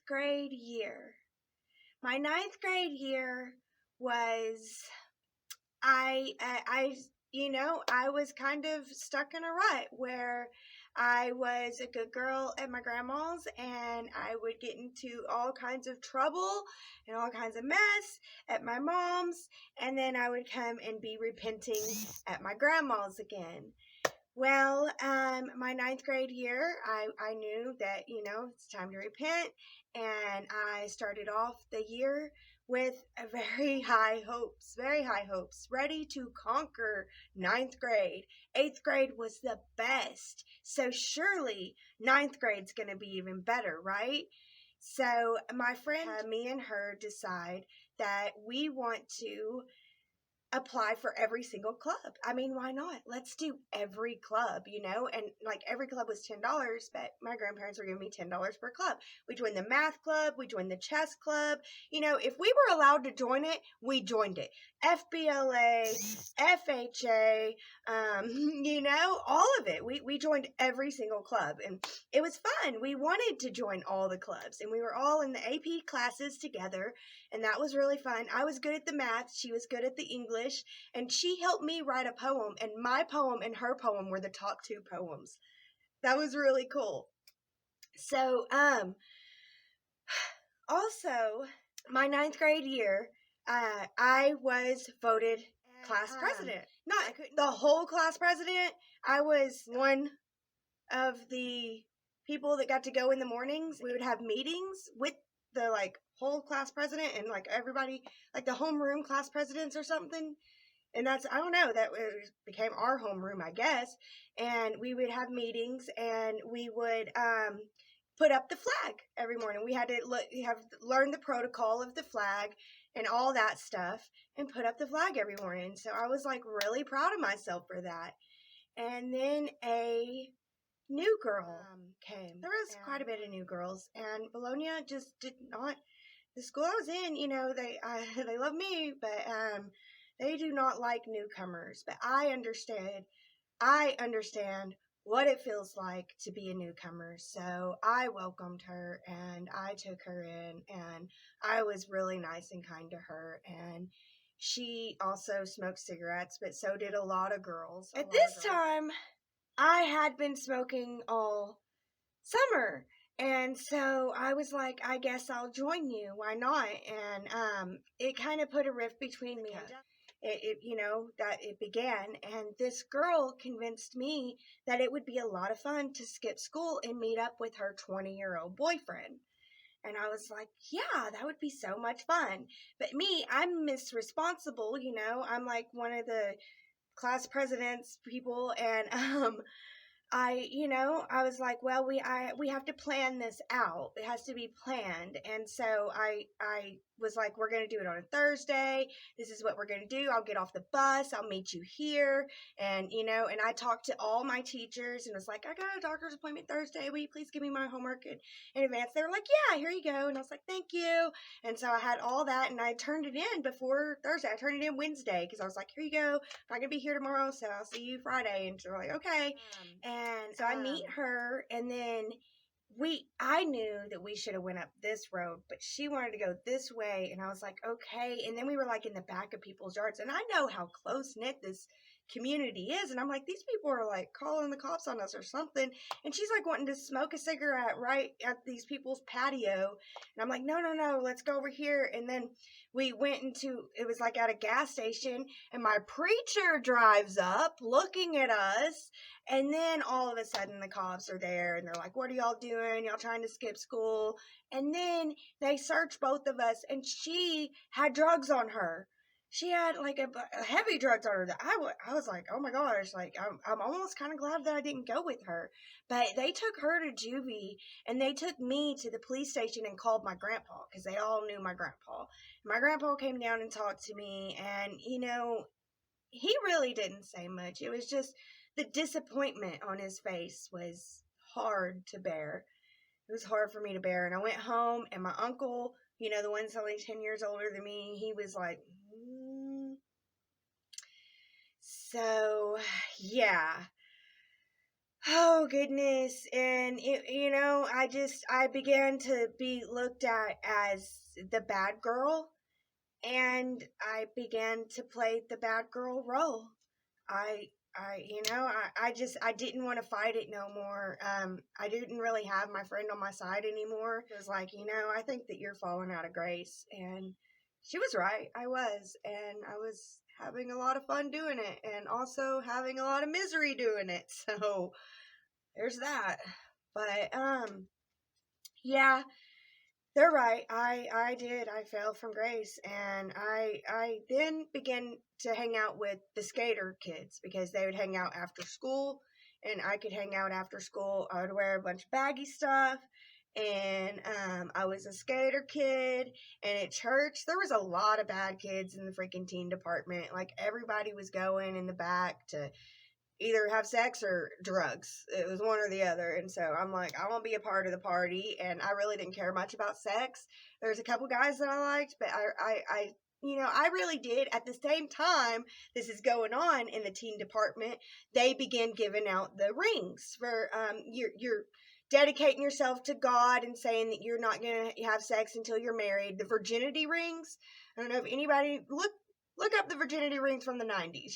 grade year. My ninth grade year was, I was kind of stuck in a rut where I was a good girl at my grandma's and I would get into all kinds of trouble and all kinds of mess at my mom's, and then I would come and be repenting at my grandma's again. Well, my ninth grade year, I knew that, it's time to repent. And I started off the year with a very high hopes, ready to conquer ninth grade. Eighth grade was the best. So surely ninth grade's going to be even better, right? So my friend, me and her decide that we want to apply for every single club. I mean, why not? Let's do every club, and like every club was $10, but my grandparents were giving me $10 per club. We joined the math club, we joined the chess club. If we were allowed to join it, we joined it. FBLA, FHA, all of it. We joined every single club, and it was fun. We wanted to join all the clubs, and we were all in the AP classes together, and that was really fun. I was good at the math, she was good at the English, and she helped me write a poem, and my poem and her poem were the top two poems. That was really cool. So, also, my ninth grade year, I was voted class president. Not the whole class president. I was one of the people that got to go in the mornings. We would have meetings with the whole class president and everybody, the homeroom class presidents or something. And that's, I don't know, that became our homeroom, I guess. And we would have meetings and we would put up the flag every morning. We had to learn the protocol of the flag and all that stuff and put up the flag every morning. So I was really proud of myself for that. And then a new girl came. There was quite a bit of new girls, and Bologna just did not. The school I was in, they love me, but they do not like newcomers. But I understand what it feels like to be a newcomer. So I welcomed her and I took her in, and I was really nice and kind to her. And she also smoked cigarettes, but so did a lot of girls. At this time, I had been smoking all summer. And so I was like, I guess I'll join you. Why not? And it kind of put a rift between me. It began. And this girl convinced me that it would be a lot of fun to skip school and meet up with her 20-year-old boyfriend. And I was like, yeah, that would be so much fun. But me, I'm Miss Responsible, I'm like one of the class president's people, and I was like, well, we have to plan this out. It has to be planned. And so I was like, we're going to do it on a Thursday. This is what we're going to do. I'll get off the bus. I'll meet you here. And, and I talked to all my teachers and was like, I got a doctor's appointment Thursday. Will you please give me my homework in advance? They were like, yeah, here you go. And I was like, thank you. And so I had all that, and I turned it in before Thursday. I turned it in Wednesday because I was like, here you go. I'm not going to be here tomorrow, so I'll see you Friday. And they're like, okay. And so I meet her, and then I knew that we should have went up this road, but she wanted to go this way, and I was like, okay. And then we were in the back of people's yards, and I know how close-knit this community is, and I'm like, these people are calling the cops on us or something. And she's wanting to smoke a cigarette right at these people's patio, and I'm like, no, let's go over here. And then we went into, it was at a gas station, and my preacher drives up looking at us, and then all of a sudden the cops are there, and they're like, what are y'all doing? Y'all trying to skip school? And then they searched both of us, and she had drugs on her. She had a heavy drugs on her that I was like, oh my gosh, I'm almost kind of glad that I didn't go with her. But they took her to juvie, and they took me to the police station and called my grandpa, because they all knew my grandpa. My grandpa came down and talked to me, and he really didn't say much. It was just the disappointment on his face was hard to bear. It was hard for me to bear. And I went home, and my uncle, the one that's only 10 years older than me, he was like, So, yeah. Oh goodness. And I began to be looked at as the bad girl, and I began to play the bad girl role. I I didn't want to fight it no more. I didn't really have my friend on my side anymore. It was like, I think that you're falling out of grace. And she was right. I was. And I was having a lot of fun doing it, and also having a lot of misery doing it. So there's that. But yeah, they're right. I did. I fell from grace, and I then began to hang out with the skater kids because they would hang out after school, and I could hang out after school. I would wear a bunch of baggy stuff, and I was a skater kid. And at church, there was a lot of bad kids in the freaking teen department. Like, everybody was going in the back to either have sex or drugs. It was one or the other. And so I'm like, I won't be a part of the party. And I really didn't care much about sex. There's a couple guys that I liked, but I really did. At the same time this is going on in the teen department, they begin giving out the rings for you're dedicating yourself to God and saying that you're not going to have sex until you're married. The virginity rings. I don't know if anybody look up the virginity rings from the 90s,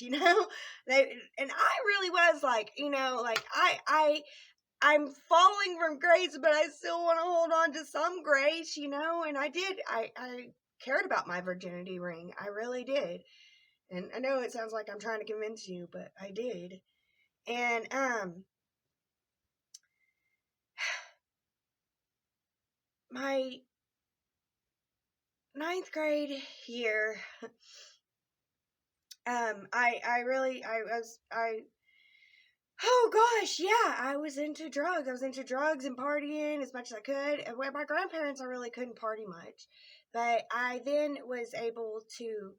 they, and I really was like, like I'm falling from grace, but I still want to hold on to some grace, and I cared about my virginity ring. I really did. And I know it sounds like I'm trying to convince you, but I did. And my ninth grade year, oh gosh, yeah, I was into drugs. I was into drugs and partying as much as I could. And with my grandparents, I really couldn't party much. But I was able to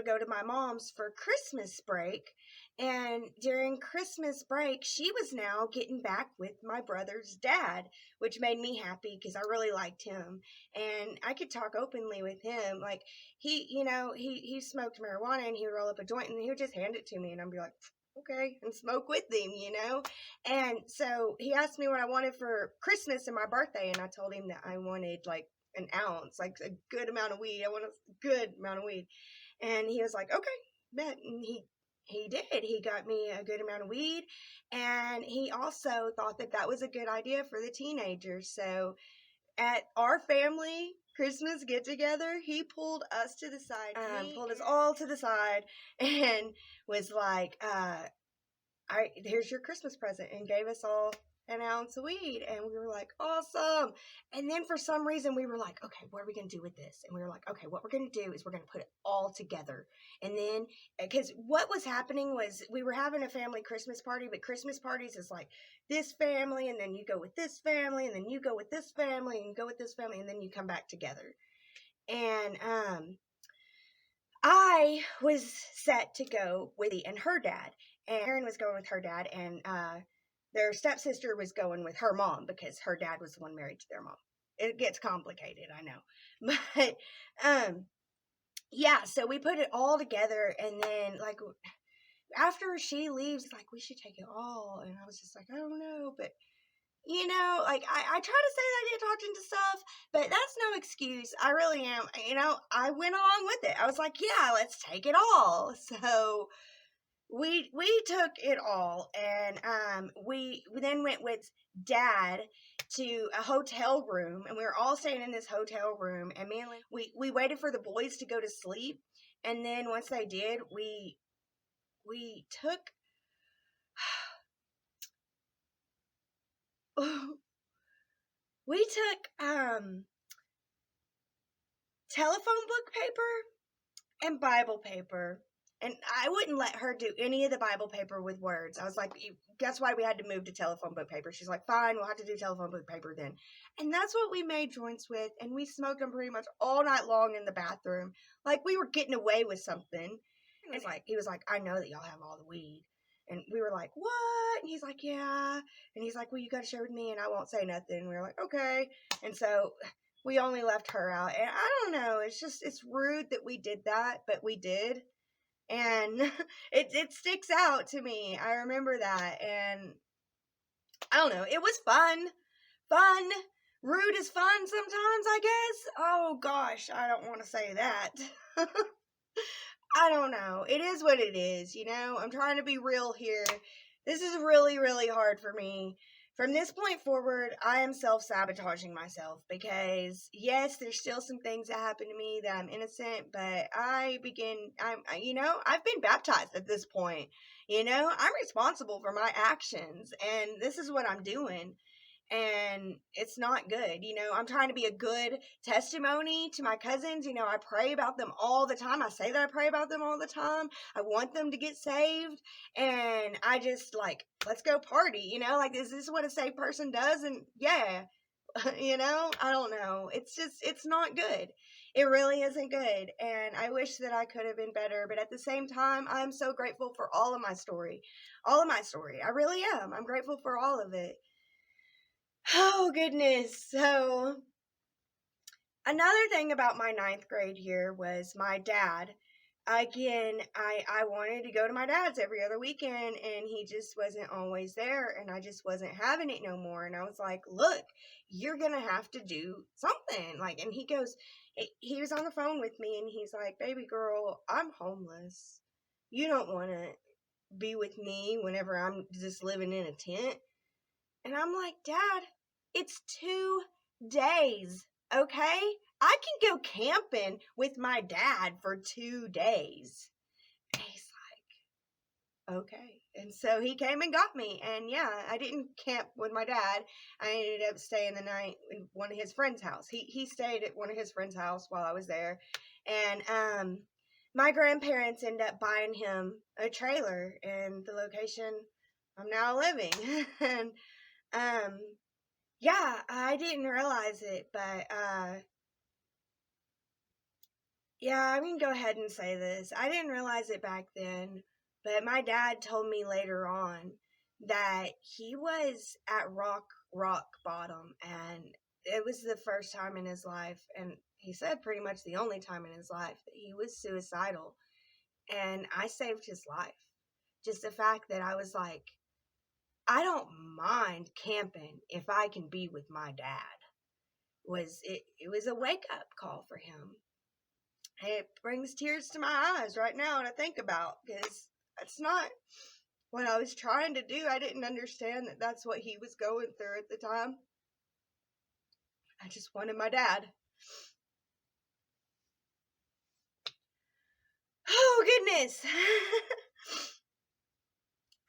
go to my mom's for Christmas break. And during Christmas break, she was now getting back with my brother's dad, which made me happy because I really liked him. And I could talk openly with him. Like, he smoked marijuana, and he would roll up a joint and he would just hand it to me. And I'd be like, okay, and smoke with him. And so he asked me what I wanted for Christmas and my birthday. And I told him that I wanted like an ounce, like a good amount of weed. I want a good amount of weed. And he was like, okay, bet. And he did. He got me a good amount of weed. And he also thought that that was a good idea for the teenagers. So at our family Christmas get together, he pulled us to the side, pulled us all to the side, and was like, here's your Christmas present, and gave us all an ounce of weed. And we were like, awesome. And then for some reason we were like, okay, what are we going to do with this? And we were like, okay, what we're going to do is we're going to put it all together. And then, because what was happening was we were having a family Christmas party, but Christmas parties is like this family, and then you go with this family, and then you go with this family, and you go with this family, and then you come back together. And I was set to go with and her dad, and Erin was going with her dad, and their stepsister was going with her mom because her dad was the one married to their mom. It gets complicated, I know, but yeah. So we put it all together, and then like after she leaves, like we should take it all, and I was just like, I don't know, but like I try to say that I get talked into stuff, but that's no excuse. I really am. I went along with it. I was like, yeah, let's take it all. So we took it all, and we then went with Dad to a hotel room, and we were all staying in this hotel room. And me and we waited for the boys to go to sleep, and then once they did, we took we took telephone book paper and Bible paper. And I wouldn't let her do any of the Bible paper with words. I was like, guess why we had to move to telephone book paper? She's like, fine, we'll have to do telephone book paper then. And that's what we made joints with. And we smoked them pretty much all night long in the bathroom. Like we were getting away with something. And he was like, I know that y'all have all the weed. And we were like, what? And he's like, yeah. And he's like, well, you got to share with me and I won't say nothing. And we were like, okay. And so we only left her out. And I don't know. It's rude that we did that, but we did. And it sticks out to me. I remember that, and I don't know. It was fun. Fun. Rude is fun sometimes, I guess. Oh gosh, I don't want to say that. I don't know. It is what it is, you know? I'm trying to be real here. This is really, really hard for me. From this point forward, I am self-sabotaging myself because, yes, there's still some things that happen to me that I'm innocent, but I've been baptized at this point. I'm responsible for my actions, and this is what I'm doing, and it's not good. I'm trying to be a good testimony to my cousins. I pray about them all the time. I say that I pray about them all the time. I want them to get saved, and I just let's go party. Is this what a saved person does? And yeah, I don't know. It's not good. It really isn't good, and I wish that I could have been better, but at the same time, I'm so grateful for all of my story. I really am. I'm grateful for all of it. Oh, goodness. So, another thing about my ninth grade year was my dad. Again, I wanted to go to my dad's every other weekend, and he just wasn't always there, and I just wasn't having it no more. And I was like, look, you're going to have to do something. And he was on the phone with me, and he's like, baby girl, I'm homeless. You don't want to be with me whenever I'm just living in a tent. And I'm like, Dad, it's 2 days, okay? I can go camping with my dad for 2 days. And he's like, okay. And so he came and got me. And yeah, I didn't camp with my dad. I ended up staying the night in one of his friends' house. He stayed at one of his friends' house while I was there. And my grandparents ended up buying him a trailer in the location I'm now living. And yeah, I didn't realize it, but yeah, I'm gonna go ahead and say this. I didn't realize it back then, but my dad told me later on that he was at rock bottom, and it was the first time in his life, and he said pretty much the only time in his life that he was suicidal, and I saved his life. Just the fact that I was like, I don't mind camping if I can be with my dad. It was a wake up call for him. And it brings tears to my eyes right now to think about, because that's not what I was trying to do. I didn't understand that that's what he was going through at the time. I just wanted my dad. Oh goodness.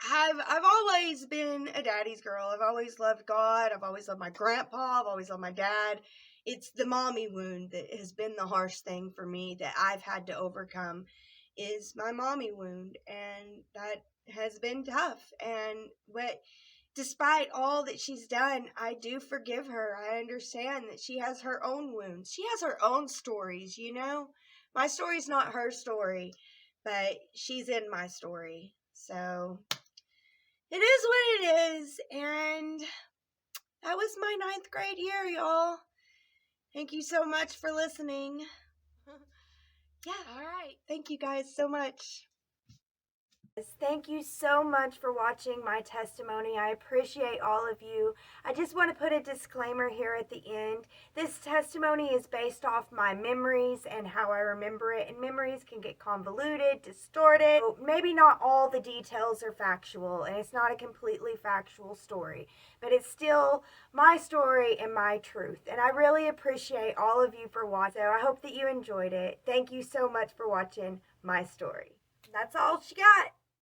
I've always been a daddy's girl. I've always loved God. I've always loved my grandpa. I've always loved my dad. It's the mommy wound that has been the harsh thing for me that I've had to overcome, is my mommy wound, and that has been tough. And despite all that she's done, I do forgive her. I understand that she has her own wounds. She has her own stories, My story's not her story, but she's in my story. So it is what it is, and that was my ninth grade year, y'all. Thank you so much for listening. Yeah, all right. Thank you guys so much. Thank you so much for watching my testimony. I appreciate all of you. I just want to put a disclaimer here at the end. This testimony is based off my memories and how I remember it, and memories can get convoluted, distorted. So maybe not all the details are factual, and it's not a completely factual story, but it's still my story and my truth. And I really appreciate all of you for watching. So I hope that you enjoyed it. Thank you so much for watching my story. That's all she got.